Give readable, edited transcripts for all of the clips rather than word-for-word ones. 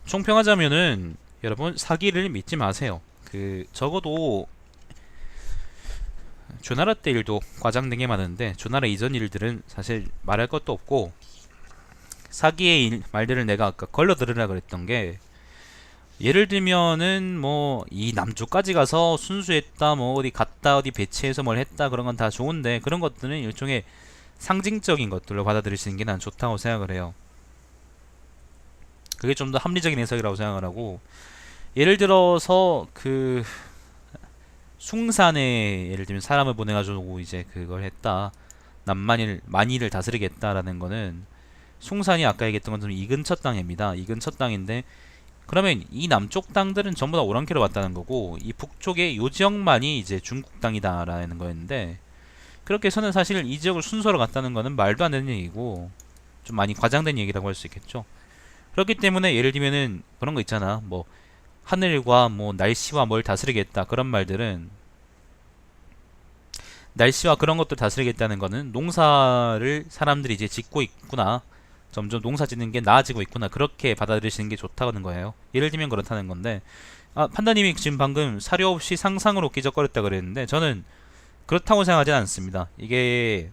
총평하자면은 여러분 사기를 믿지 마세요. 적어도 조나라 때 일도 과장된 게 많은데 조나라 이전 일들은 사실 말할 것도 없고 사기의 말들을 내가 아까 걸러 들으라 그랬던 게 예를 들면은 뭐 이 남쪽까지 가서 순수했다 뭐 어디 갔다 어디 배치해서 뭘 했다 그런 건 다 좋은데 그런 것들은 일종의 상징적인 것들로 받아들이시는 게 난 좋다고 생각을 해요. 그게 좀 더 합리적인 해석이라고 생각을 하고 예를 들어서 숭산에 예를 들면 사람을 보내가지고 이제 그걸 했다 만이를 다스리겠다라는 거는 숭산이 아까 얘기했던 것처럼 이 근처 땅입니다. 이 근처 땅인데 그러면 이 남쪽 땅들은 전부 다 오랑캐로 왔다는 거고 이 북쪽의 요 지역만이 이제 중국 땅이다라는 거였는데 그렇게 해서는 사실 이 지역을 순서로 갔다는 거는 말도 안 되는 얘기고 좀 많이 과장된 얘기라고 할 수 있겠죠. 그렇기 때문에 예를 들면은 그런 거 있잖아. 뭐 하늘과 뭐 날씨와 뭘 다스리겠다 그런 말들은 날씨와 그런 것들 다스리겠다는 거는 농사를 사람들이 이제 짓고 있구나. 점점 농사 짓는 게 나아지고 있구나. 그렇게 받아들이시는 게 좋다는 거예요. 예를 들면 그렇다는 건데 판다님이 지금 방금 사료 없이 상상으로 끼적거렸다 그랬는데 저는 그렇다고 생각하지 않습니다. 이게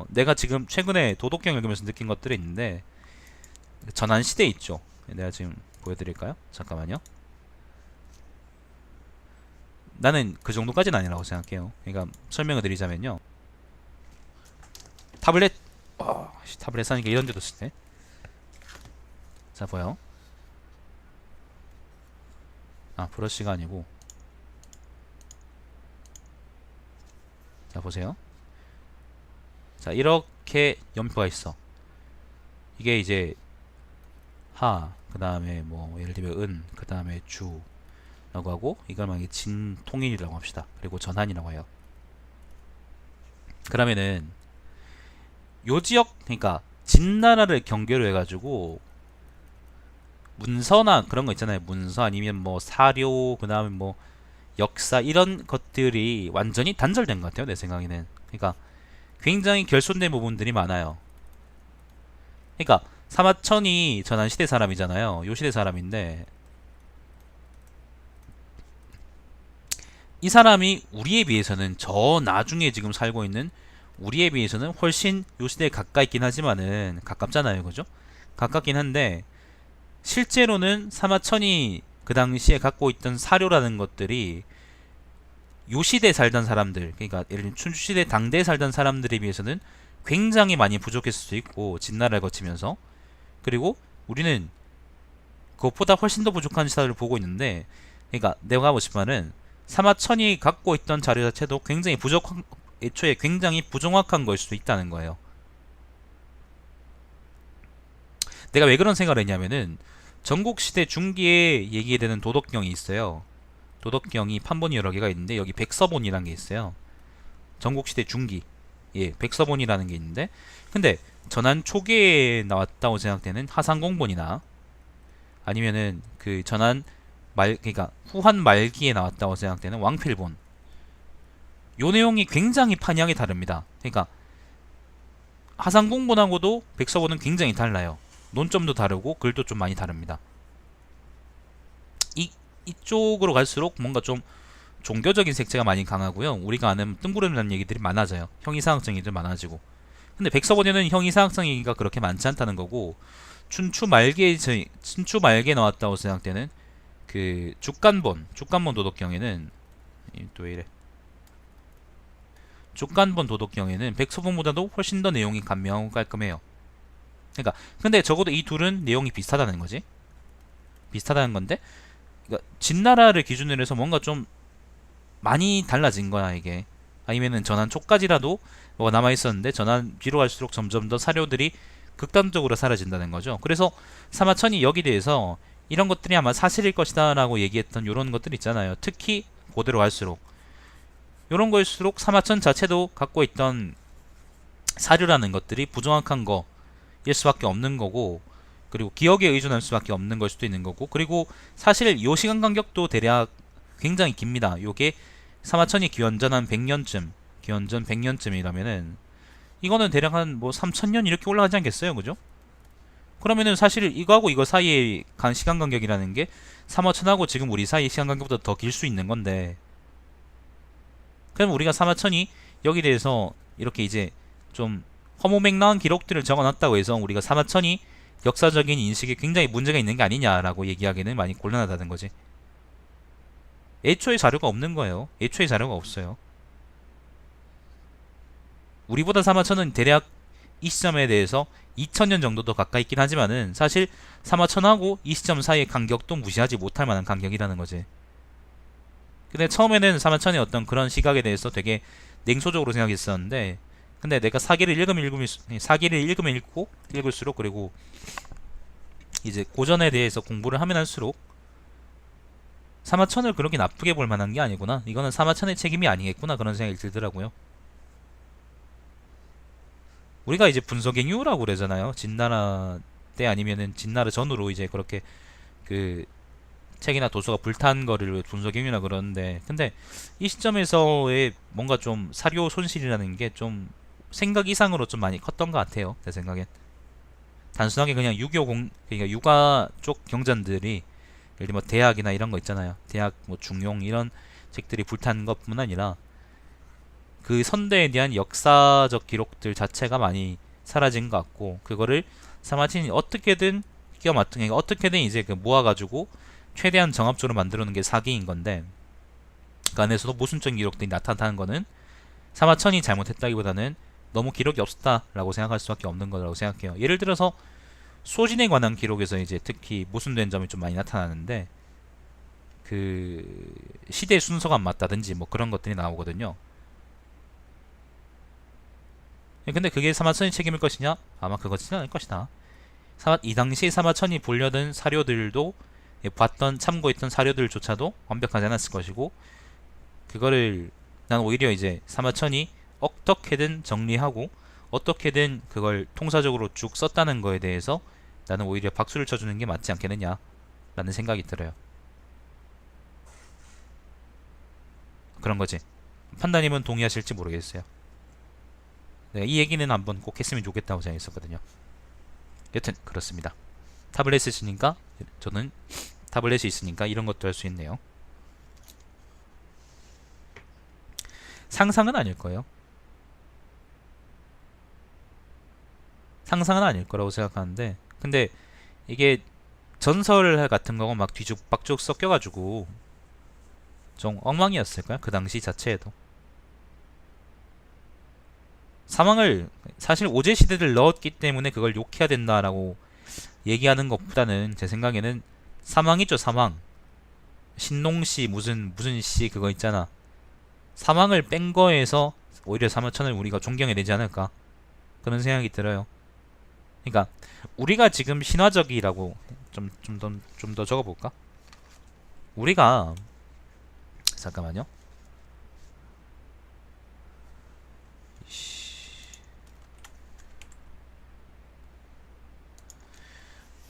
내가 지금 최근에 도덕경 읽으면서 느낀 것들이 있는데 전환시대 있죠. 내가 지금 보여드릴까요? 잠깐만요. 나는 그 정도까지는 아니라고 생각해요. 그러니까 설명을 드리자면요. 타블렛 타블렛 사니까 이런 데도 쓰네. 자 보여. 브러쉬가 아니고 자 보세요. 자 이렇게 연표가 있어. 이게 이제 그 다음에 뭐 예를 들면 그 다음에 주 라고 하고 이걸 만약에 진통일이라고 합시다. 그리고 전한이라고 해요. 그러면은 요 지역 그러니까 진나라를 경계로 해가지고 문서나 그런 거 있잖아요. 문서 아니면 뭐 사료 그 다음에 뭐 역사 이런 것들이 완전히 단절된 것 같아요. 내 생각에는. 그러니까 굉장히 결손된 부분들이 많아요. 그러니까 사마천이 전한시대 사람이잖아요. 요 시대 사람인데 이 사람이 우리에 비해서는 저 나중에 지금 살고 있는 우리에 비해서는 훨씬 요 시대에 가까이 있긴 하지만은 가깝잖아요. 그죠? 가깝긴 한데 실제로는 사마천이 그 당시에 갖고 있던 사료라는 것들이 요 시대에 살던 사람들 그러니까 예를 들면 춘추시대 당대에 살던 사람들에 비해서는 굉장히 많이 부족했을 수도 있고 진나라를 거치면서 그리고 우리는 그것보다 훨씬 더 부족한 시사를 보고 있는데 그러니까 내가 하고 싶은 말은 사마천이 갖고 있던 자료 자체도 굉장히 부족한 애초에 굉장히 부정확한 걸 수도 있다는 거예요. 내가 왜 그런 생각을 했냐면은 전국시대 중기에 얘기되는 도덕경이 있어요. 도덕경이 판본이 여러 개가 있는데 여기 백서본이라는 게 있어요. 전국시대 중기 백서본이라는 게 있는데 근데 전한 초기에 나왔다고 생각되는 하상공본이나 아니면은 그 전한 그러니까 후한 말기에 나왔다고 생각되는 왕필본 요 내용이 굉장히 판이하게 다릅니다. 그러니까 하상공본하고도 백서본은 굉장히 달라요. 논점도 다르고 글도 좀 많이 다릅니다. 이쪽으로 갈수록 뭔가 좀 종교적인 색채가 많이 강하고요. 우리가 아는 뜬구름이라는 얘기들이 많아져요. 형이상학적 얘기들 많아지고. 근데 백서본에는 형이상학적 얘기가 그렇게 많지 않다는 거고 춘추 말기에 나왔다고 생각되는 그 죽간본 도덕경에는 또 왜 이래 죽간본 도덕경에는 백서본보다도 훨씬 더 내용이 간명하고 깔끔해요. 그러니까 근데 적어도 이 둘은 내용이 비슷하다는 거지. 비슷하다는 건데 그러니까 진나라를 기준으로 해서 뭔가 좀 많이 달라진 거야 이게. 아니면은 전한 초까지라도 뭐가 남아 있었는데 전한 뒤로 갈수록 점점 더 사료들이 극단적으로 사라진다는 거죠. 그래서 사마천이 여기 대해서 이런 것들이 아마 사실일 것이다 라고 얘기했던 이런 것들 있잖아요. 특히 고대로 갈수록 이런 거일수록 사마천 자체도 갖고 있던 사료라는 것들이 부정확한 거일 수밖에 없는 거고 그리고 기억에 의존할 수밖에 없는 걸 수도 있는 거고 그리고 사실 요 시간 간격도 대략 굉장히 깁니다. 요게 사마천이 기원전 한 100년쯤 기원전 100년쯤이라면은 이거는 대략 한 뭐 3000년 이렇게 올라가지 않겠어요? 그죠? 그러면은 사실 이거하고 이거 사이의 시간 간격이라는 게 3화천하고 지금 우리 사이 시간 간격보다 더 길 수 있는 건데, 그럼 우리가 3화천이 여기 대해서 이렇게 이제 좀 허무맹랑한 기록들을 적어놨다고 해서 우리가 3화천이 역사적인 인식에 굉장히 문제가 있는 게 아니냐라고 얘기하기는 많이 곤란하다는 거지. 애초에 자료가 없는 거예요. 애초에 자료가 없어요. 우리보다 3화천은 대략 이 시점에 대해서 2000년 정도 더 가까이 있긴 하지만은 사실 3화천하고 이 시점 사이의 간격도 무시하지 못할 만한 간격이라는 거지. 근데 처음에는 3화천의 어떤 그런 시각에 대해서 되게 냉소적으로 생각했었는데, 근데 내가 사기를 읽으면 읽고 읽을수록, 그리고 이제 고전에 대해서 공부를 하면 할수록 3화천을 그렇게 나쁘게 볼 만한 게 아니구나, 이거는 3화천의 책임이 아니겠구나, 그런 생각이 들더라고요. 우리가 이제 분서갱유라고 그러잖아요. 진나라 때 아니면은 진나라 전후로 이제 그렇게 그 책이나 도서가 불탄 거를 분서갱유라 그러는데, 근데 이 시점에서의 뭔가 좀 사료 손실이라는 게 좀 생각 이상으로 좀 많이 컸던 것 같아요. 제 생각엔. 단순하게 그냥 그러니까 육아 쪽 경전들이, 예를 들면 뭐 대학이나 이런 거 있잖아요. 대학 뭐 중용 이런 책들이 불탄 것뿐 아니라 그 선대에 대한 역사적 기록들 자체가 많이 사라진 것 같고, 그거를 사마틴이 어떻게든 끼워 맞춘, 그러니까 어떻게든 이제 그 모아가지고 최대한 정합적으로 만들어 놓은 게 사기인 건데, 그 안에서도 모순적인 기록들이 나타나는 거는 사마천이 잘못했다기보다는 너무 기록이 없었다라고 생각할 수밖에 없는 거라고 생각해요. 예를 들어서 소진에 관한 기록에서 이제 특히 모순된 점이 좀 많이 나타나는데, 그 시대 순서가 안 맞다든지 뭐 그런 것들이 나오거든요. 근데 그게 사마천이 책임일 것이냐? 아마 그것이는 아닐 것이다. 이 당시 사마천이 보려던 사료들도, 봤던 참고했던 사료들조차도 완벽하지 않았을 것이고, 그거를 난 오히려 이제 사마천이 어떻게든 정리하고 어떻게든 그걸 통사적으로 쭉 썼다는 거에 대해서 나는 오히려 박수를 쳐주는 게 맞지 않겠느냐 라는 생각이 들어요. 그런 거지. 판다님은 동의하실지 모르겠어요. 이 얘기는 한번 꼭 했으면 좋겠다고 생각했었거든요. 여튼 그렇습니다. 타블렛 있으니까, 저는 타블렛이 있으니까 이런 것도 할 수 있네요. 상상은 아닐 거예요. 상상은 아닐 거라고 생각하는데, 근데 이게 전설 같은 거가 막 뒤죽박죽 섞여가지고 좀 엉망이었을까요? 그 당시 자체에도. 사망을 사실 오제 시대를 넣었기 때문에 그걸 욕해야 된다라고 얘기하는 것보다는 제 생각에는 사망 있죠, 사망. 신농시 무슨 시 그거 있잖아. 사망을 뺀 거에서 오히려 사마천을 우리가 존경해야 되지 않을까, 그런 생각이 들어요. 그러니까 우리가 지금 신화적이라고 좀 더 적어볼까? 우리가, 잠깐만요.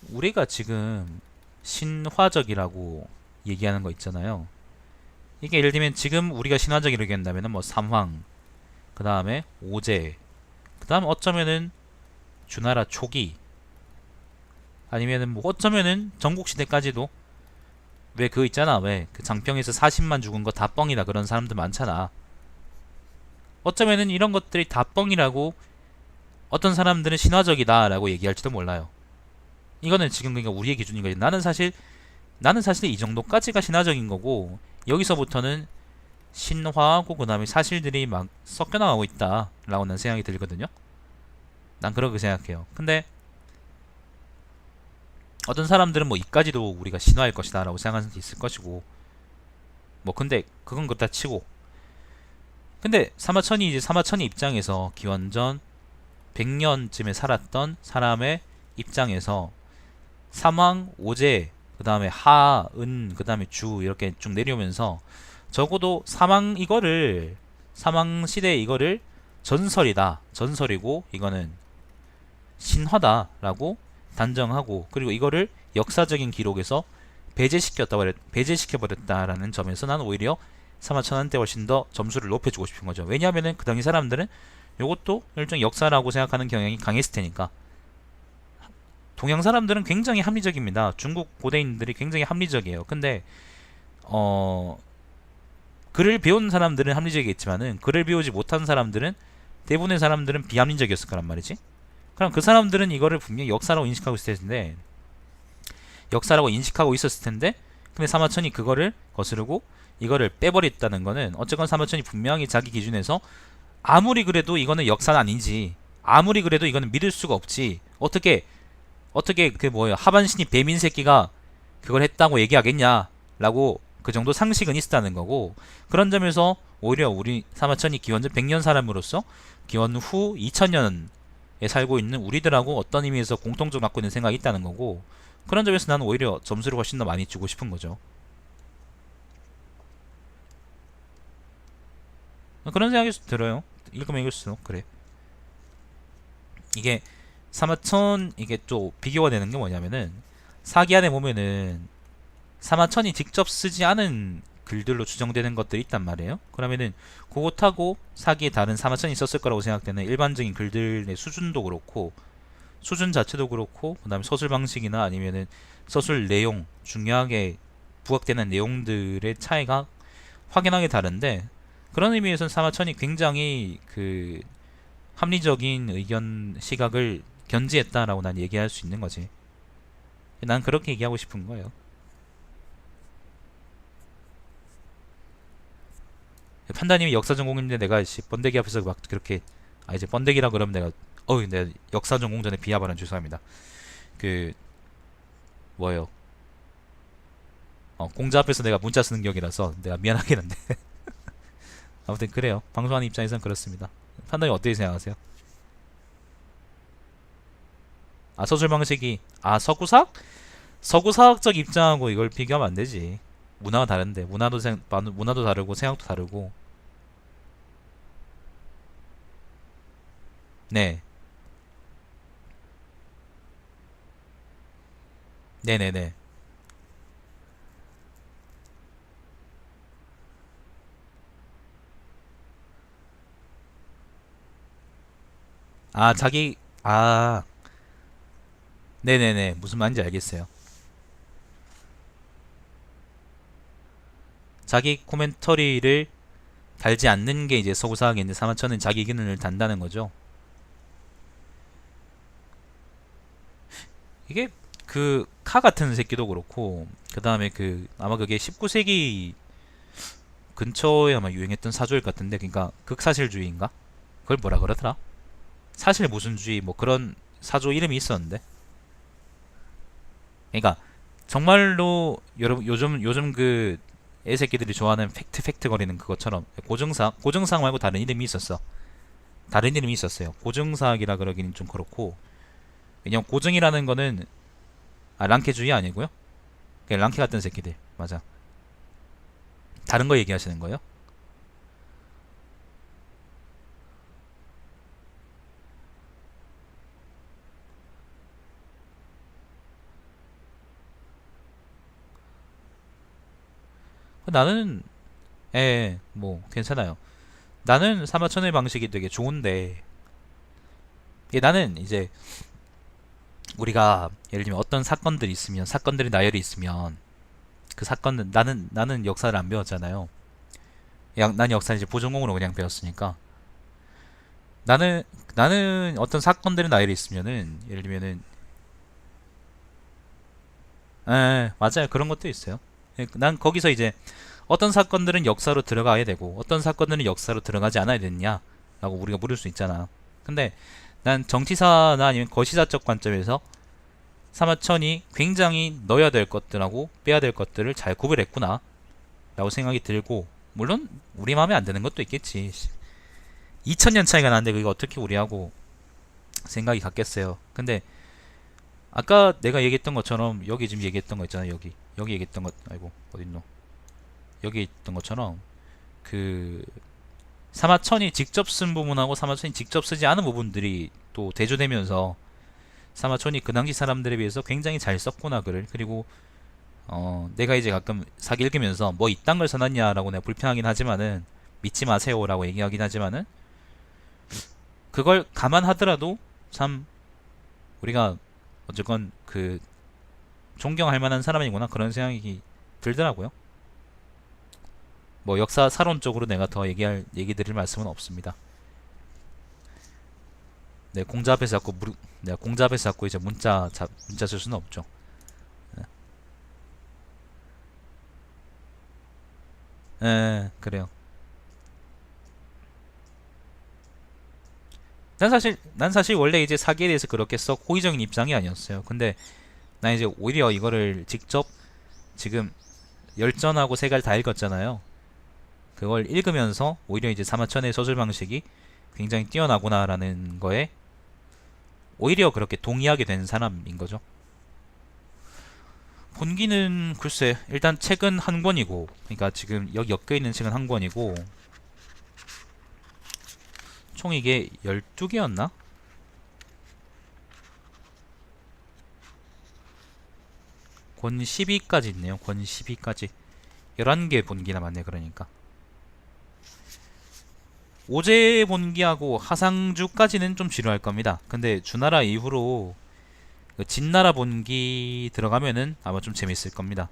우리가 지금 신화적이라고 얘기하는 거 있잖아요. 이게 예를 들면 지금 우리가 신화적이라고 얘기한다면 뭐 삼황, 그 다음에 오제, 그 다음 어쩌면은 주나라 초기, 아니면은 뭐 어쩌면은 전국시대까지도. 왜 그거 있잖아, 왜 그 장평에서 40만 죽은 거 다 뻥이다 그런 사람들 많잖아. 어쩌면은 이런 것들이 다 뻥이라고 어떤 사람들은 신화적이다 라고 얘기할지도 몰라요. 이거는 지금 그러니까 우리의 기준인 거지. 나는 사실 이 정도까지가 신화적인 거고, 여기서부터는 신화하고 그 다음에 사실들이 막 섞여 나가고 있다 라고 난 생각이 들거든요. 난 그렇게 생각해요. 근데 어떤 사람들은 뭐 이까지도 우리가 신화일 것이다 라고 생각하는 게 있을 것이고, 뭐 근데 그건 그렇다 치고, 근데 사마천이 입장에서 기원전 100년쯤에 살았던 사람의 입장에서 삼왕, 오제, 그 다음에 하, 은, 그 다음에 주 이렇게 쭉 내려오면서 적어도 사망 시대 이거를 전설이고 이거는 신화다라고 단정하고, 그리고 이거를 역사적인 기록에서 배제시켜버렸다라는 점에서 나는 오히려 사마천한테 훨씬 더 점수를 높여주고 싶은 거죠. 왜냐하면은 그 당시 사람들은 이것도 일종 역사라고 생각하는 경향이 강했을 테니까. 동양 사람들은 굉장히 합리적입니다. 중국 고대인들이 굉장히 합리적이에요. 근데 어 글을 배운 사람들은 합리적이겠지만은 글을 배우지 못한 사람들은 대부분의 사람들은 비합리적이었을 거란 말이지. 그럼 그 사람들은 이거를 분명히 역사라고 인식하고 있을 텐데 근데 사마천이 그거를 거스르고 이거를 빼버렸다는 거는 어쨌건 사마천이 분명히 자기 기준에서 아무리 그래도 이거는 역사는 아니지, 아무리 그래도 이거는 믿을 수가 없지, 어떻게 그 뭐예요, 하반신이 뱀인 새끼가 그걸 했다고 얘기하겠냐 라고 그 정도 상식은 있었다는 거고, 그런 점에서 오히려 우리 사마천이 기원전 100년 사람으로서 기원 후 2000년에 살고 있는 우리들하고 어떤 의미에서 공통적으로 갖고 있는 생각이 있다는 거고, 그런 점에서 나는 오히려 점수를 훨씬 더 많이 주고 싶은 거죠. 그런 생각이 들어요. 읽으면 읽을수록 그래. 이게 사마천, 이게 또 비교가 되는 게 뭐냐면은 사기 안에 보면은 사마천이 직접 쓰지 않은 글들로 추정되는 것들이 있단 말이에요. 그러면은 그것하고 사기에 다른 사마천이 썼을 거라고 생각되는 일반적인 글들의 수준도 그렇고, 수준 자체도 그렇고, 그 다음에 서술 방식이나 아니면은 서술 내용, 중요하게 부각되는 내용들의 차이가 확연하게 다른데, 그런 의미에서는 사마천이 굉장히 그 합리적인 의견 시각을 견지했다라고 난 얘기할 수 있는 거지. 난 그렇게 얘기하고 싶은 거예요. 판다님이 역사 전공인데 내가 번데기 앞에서 막 그렇게, 이제 번데기라 그러면 내가 역사 전공전에 비하 발언 죄송합니다. 그 뭐예요? 공자 앞에서 내가 문자 쓰는 격이라서 내가 미안하긴 한데 아무튼 그래요. 방송하는 입장에서는 그렇습니다. 판단이 어떻게 생각하세요? 서술 방식이 서구사학? 서구사학적 입장하고 이걸 비교하면 안 되지. 문화가 다른데, 문화도 다르고 생각도 다르고. 네, 네네네. 자기, 네네네, 무슨 말인지 알겠어요. 자기 코멘터리를 달지 않는 게 이제 서구사학인데 사마천은 자기 의견을 단다는 거죠. 이게 그 카 같은 새끼도 그렇고, 그 다음에 아마 그게 19세기 근처에 아마 유행했던 사조일 같은데, 그러니까 극사실주의인가? 그걸 뭐라 그러더라? 사실 무슨 주의 뭐 그런 사조 이름이 있었는데, 그러니까 정말로 여러분 요즘 그 애새끼들이 좋아하는 팩트 거리는 그것처럼 고정사학 말고 다른 이름이 있었어. 다른 이름이 있었어요. 고정사학이라 그러기는 좀 그렇고, 왜냐면 고정이라는 거는 랑케주의 아니고요. 그냥 랑케 같은 새끼들 맞아. 다른 거 얘기하시는 거예요? 나는 뭐 괜찮아요. 나는 사마천의 방식이 되게 좋은데, 나는 이제 우리가 예를 들면 어떤 사건들이 있으면, 사건들이 나열이 있으면 그 사건은, 나는 역사를 안 배웠잖아요. 난 역사를 이제 보전공으로 그냥 배웠으니까, 나는 어떤 사건들이 나열이 있으면은 예를 들면은 맞아요, 그런 것도 있어요. 난 거기서 이제 어떤 사건들은 역사로 들어가야 되고 어떤 사건들은 역사로 들어가지 않아야 되느냐 라고 우리가 물을 수 있잖아. 근데 난 정치사나 아니면 거시사적 관점에서 사마천이 굉장히 넣어야 될 것들하고 빼야 될 것들을 잘 구별했구나 라고 생각이 들고, 물론 우리 마음에 안 드는 것도 있겠지. 2000년 차이가 나는데 그게 어떻게 우리하고 생각이 같겠어요. 근데 아까 내가 얘기했던 것처럼, 여기 지금 얘기했던 거 있잖아. 여기 얘기했던 것, 아이고 어딨노, 여기 있던 것처럼 그 사마천이 직접 쓴 부분하고 사마천이 직접 쓰지 않은 부분들이 또 대조되면서 사마천이 그 당시 사람들에 비해서 굉장히 잘 썼구나 글을. 그리고 내가 이제 가끔 사기 읽으면서 뭐 이딴 걸 써놨냐라고 내가 불평하긴 하지만은, 믿지 마세요라고 얘기하긴 하지만은, 그걸 감안하더라도 참 우리가 어쨌건 존경할 만한 사람이구나 그런 생각이 들더라고요. 뭐 역사 사론적으로 내가 더 얘기 드릴 말씀은 없습니다. 네, 공자 앞에서 자꾸 내가 공자 앞에서 자꾸 이제 문자 쓸 수는 없죠. 네. 그래요. 난 사실 원래 이제 사기에 대해서 그렇게 썩 호의적인 입장이 아니었어요. 근데 난 이제 오히려 이거를 직접 지금 열전하고 세갈 다 읽었잖아요. 그걸 읽으면서 오히려 이제 사마천의 서술 방식이 굉장히 뛰어나구나라는 거에 오히려 그렇게 동의하게 된 사람인 거죠. 본기는 글쎄 일단 책은 한 권이고, 그러니까 지금 여기 엮여 있는 책은 한 권이고, 총 이게 12개였나? 권 12까지 있네요. 권 12까지 11개 본기나 맞네. 그러니까 오제 본기하고 하상주까지는 좀 지루할 겁니다. 근데 주나라 이후로 진나라 본기 들어가면은 아마 좀 재밌을 겁니다.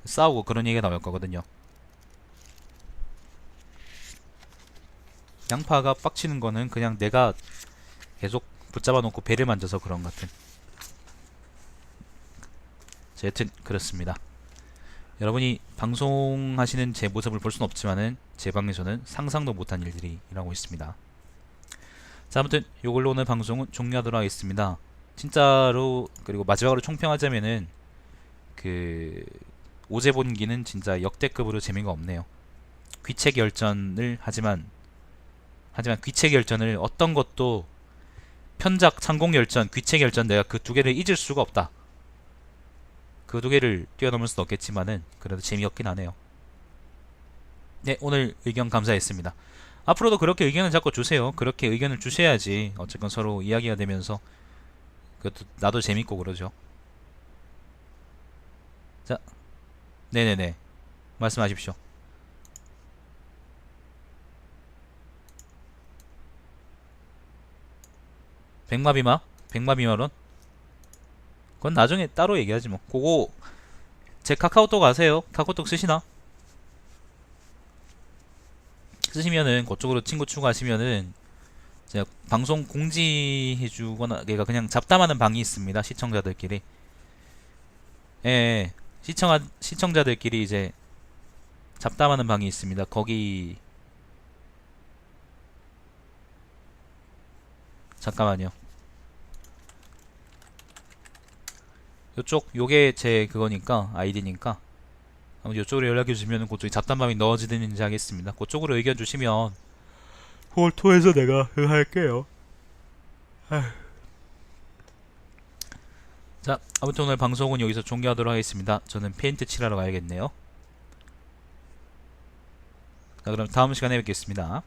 싸우고 그런 얘기가 나올 거거든요. 양파가 빡치는 거는 그냥 내가 계속 붙잡아 놓고 배를 만져서 그런 것 같은. 자, 여튼 그렇습니다. 여러분이 방송하시는 제 모습을 볼 수는 없지만은 제 방에서는 상상도 못한 일들이 일어나고 있습니다. 자, 아무튼 이걸로 오늘 방송은 종료하도록 하겠습니다. 진짜로 그리고 마지막으로 총평하자면은 오제본기는 진짜 역대급으로 재미가 없네요. 귀책 열전을 하지만 귀책 열전을 어떤 것도 편작 창공 열전, 귀책 열전 내가 그 두 개를 잊을 수가 없다. 그 두 개를 뛰어넘을 수는 없겠지만은 그래도 재미없긴 하네요. 네, 오늘 의견 감사했습니다. 앞으로도 그렇게 의견을 자꾸 주세요. 그렇게 의견을 주셔야지 어쨌건 서로 이야기가 되면서 그것도 나도 재밌고 그러죠. 자, 네네네, 말씀하십시오. 백마비마론? 그건 나중에 따로 얘기하지 뭐. 그거 제 카카오톡 아세요? 카카오톡 쓰시나? 쓰시면은 그쪽으로 친구 추가하시면은 제가 방송 공지해주거나 그러니까 그냥 잡담하는 방이 있습니다. 시청자들끼리. 예, 예. 시청자들끼리 이제 잡담하는 방이 있습니다. 거기 잠깐만요. 요게 제 그거니까 아이디니까 아무튼 요쪽으로 연락해 주시면 그쪽에 잡담방이 넣어지는지 하겠습니다. 그쪽으로 의견 주시면 그걸 통해서 내가 할게요. 자, 아무튼 오늘 방송은 여기서 종료하도록 하겠습니다. 저는 페인트 칠하러 가야겠네요. 자, 그럼 다음 시간에 뵙겠습니다.